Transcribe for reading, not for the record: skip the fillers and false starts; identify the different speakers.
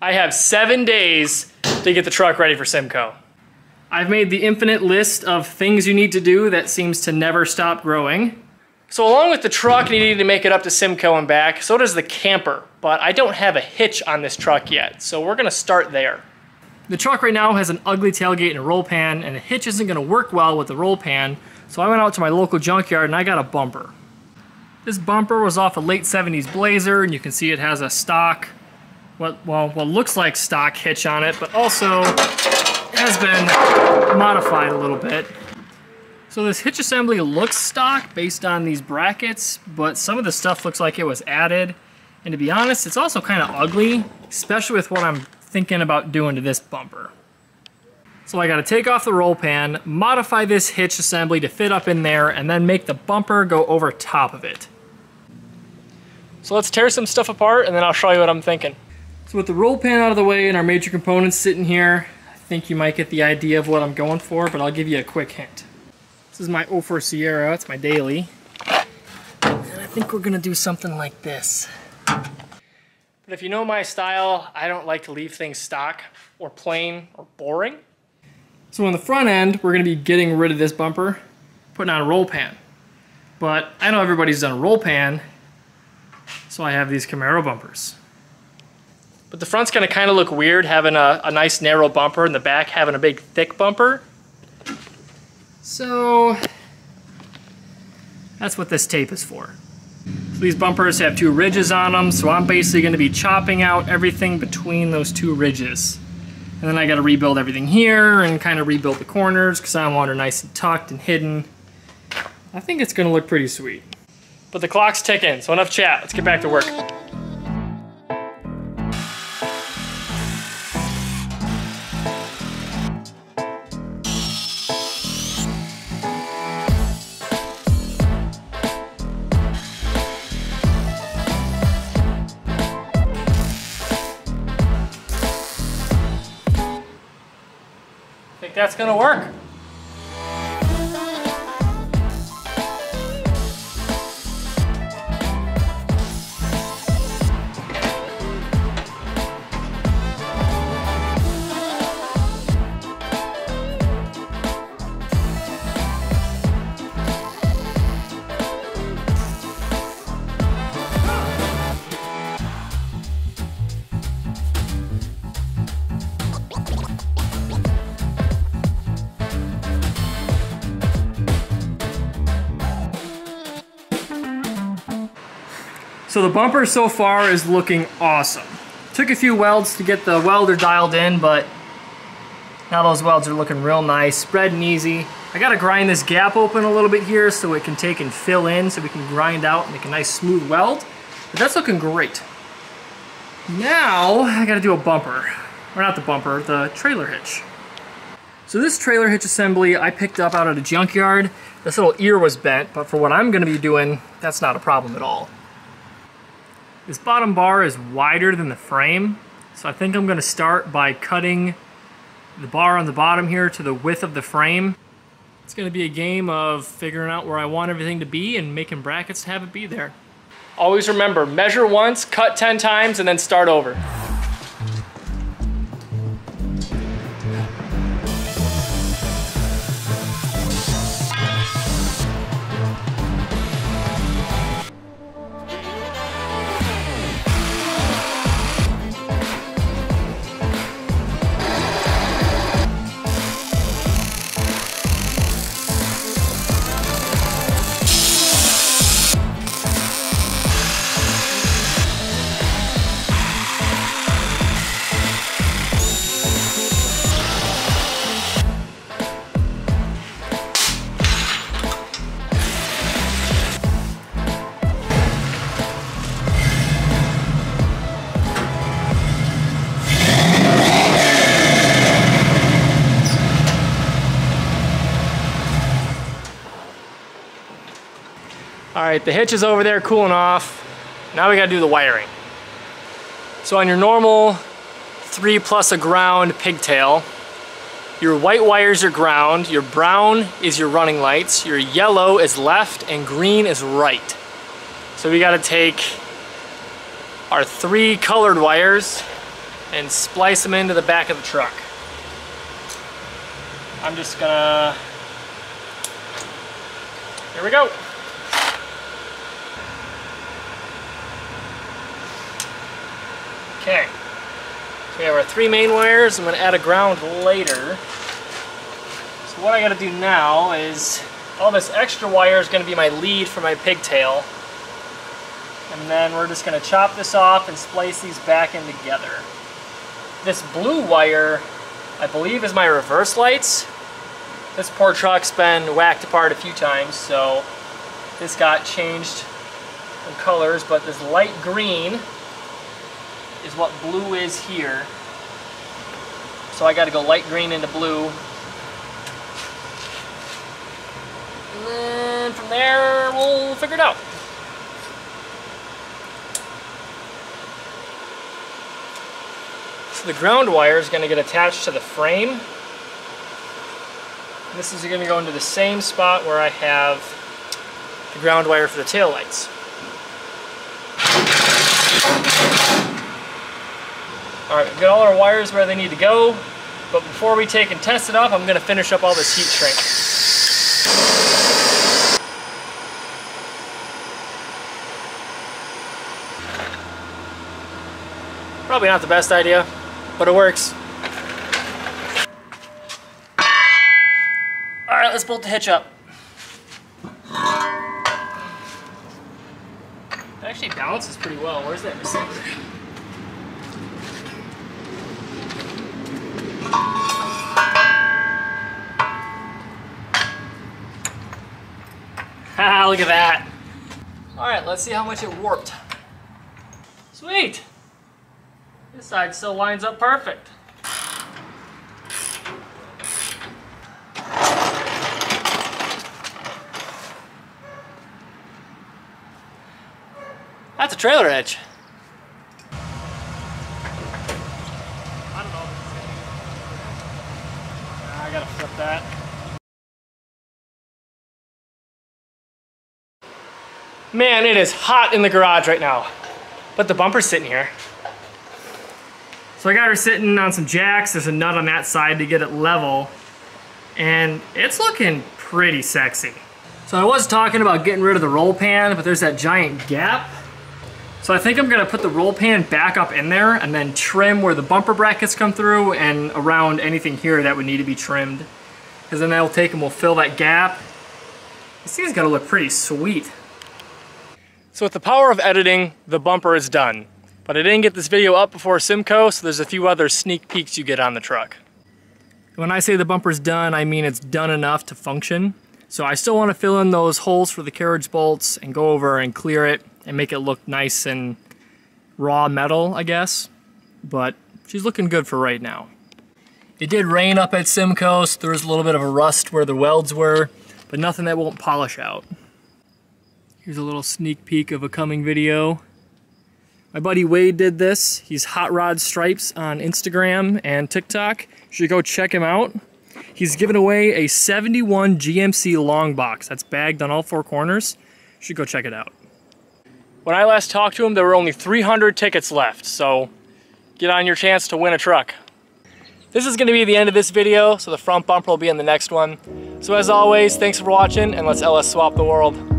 Speaker 1: I have 7 days to get the truck ready for Simcoe. I've made the infinite list of things you need to do that seems to never stop growing. So along with the truck needing to make it up to Simcoe and back, so does the camper. But I don't have a hitch on this truck yet, so we're gonna start there. The truck right now has an ugly tailgate and a roll pan, and a hitch isn't gonna work well with the roll pan, so I went out to my local junkyard and I got a bumper. This bumper was off a late 70s Blazer, and you can see it has a stock, what looks like stock hitch on it, but also has been modified a little bit. So this hitch assembly looks stock based on these brackets, but some of the stuff looks like it was added. And to be honest, it's also kind of ugly, especially with what I'm thinking about doing to this bumper. So I gotta take off the roll pan, modify this hitch assembly to fit up in there, and then make the bumper go over top of it. So let's tear some stuff apart and then I'll show you what I'm thinking. So with the roll pan out of the way and our major components sitting here, I think you might get the idea of what I'm going for, but I'll give you a quick hint. This is my 04 Sierra, it's my daily. And I think we're gonna do something like this. But if you know my style, I don't like to leave things stock or plain or boring. So on the front end, we're gonna be getting rid of this bumper, putting on a roll pan. But I know everybody's done a roll pan, so I have these Camaro bumpers. But the front's gonna kinda look weird having a nice narrow bumper and the back having a big thick bumper. So that's what this tape is for. So these bumpers have 2 ridges on them, so I'm basically gonna be chopping out everything between those 2 ridges. And then I gotta rebuild everything here and kind of rebuild the corners because I want her nice and tucked and hidden. I think it's gonna look pretty sweet. But the clock's ticking, so enough chat, let's get back to work. I think that's gonna work. So the bumper so far is looking awesome. Took a few welds to get the welder dialed in, but now those welds are looking real nice, spread and easy. I gotta grind this gap open a little bit here so it can take and fill in so we can grind out and make a nice smooth weld. But that's looking great. Now I gotta do a bumper. Or not the bumper, the trailer hitch. So this trailer hitch assembly I picked up out at a junkyard. This little ear was bent, but for what I'm gonna be doing, that's not a problem at all. This bottom bar is wider than the frame, so I think I'm gonna start by cutting the bar on the bottom here to the width of the frame. It's gonna be a game of figuring out where I want everything to be and making brackets to have it be there. Always remember, measure once, cut 10 times, and then start over. All right, the hitch is over there cooling off. Now we gotta do the wiring. So on your normal 3 plus a ground pigtail, your white wires are ground, your brown is your running lights, your yellow is left, and green is right. So we gotta take our 3 colored wires and splice them into the back of the truck. I'm just gonna, here we go. Okay, so we have our 3 main wires. I'm gonna add a ground later. So what I gotta do now is, all this extra wire is gonna be my lead for my pigtail. And then we're just gonna chop this off and splice these back in together. This blue wire, I believe, is my reverse lights. This poor truck's been whacked apart a few times, so this got changed in colors, but this light green is what blue is here. So I gotta go light green into blue. And then from there, we'll figure it out. So the ground wire is going to get attached to the frame. This is going to go into the same spot where I have the ground wire for the tail lights. Alright, we've got all our wires where they need to go, but before we take and test it up, I'm going to finish up all this heat shrink. Probably not the best idea, but it works. Alright, let's bolt the hitch up. It actually balances pretty well. Where's that receiver? Ah, look at that. Alright, let's see how much it warped. Sweet! This side still lines up perfect. That's a trailer hitch. I don't know. I gotta flip that. Man, it is hot in the garage right now, but the bumper's sitting here. So I got her sitting on some jacks. There's a nut on that side to get it level, and it's looking pretty sexy. So I was talking about getting rid of the roll pan, but there's that giant gap. So I think I'm gonna put the roll pan back up in there and then trim where the bumper brackets come through and around anything here that would need to be trimmed. Because then that'll take and we'll fill that gap. This thing's gonna look pretty sweet. So with the power of editing, the bumper is done. But I didn't get this video up before Simcoe, so there's a few other sneak peeks you get on the truck. When I say the bumper's done, I mean it's done enough to function. So I still want to fill in those holes for the carriage bolts and go over and clear it and make it look nice and raw metal, I guess. But she's looking good for right now. It did rain up at Simcoe, so there was a little bit of a rust where the welds were, but nothing that won't polish out. Here's a little sneak peek of a coming video. My buddy Wade did this. He's Hot Rod Stripes on Instagram and TikTok. You should go check him out. He's giving away a 71 GMC long box that's bagged on all 4 corners. You should go check it out. When I last talked to him, there were only 300 tickets left, so get on your chance to win a truck. This is going to be the end of this video, so the front bumper will be in the next one. So as always, thanks for watching, and let's LS swap the world.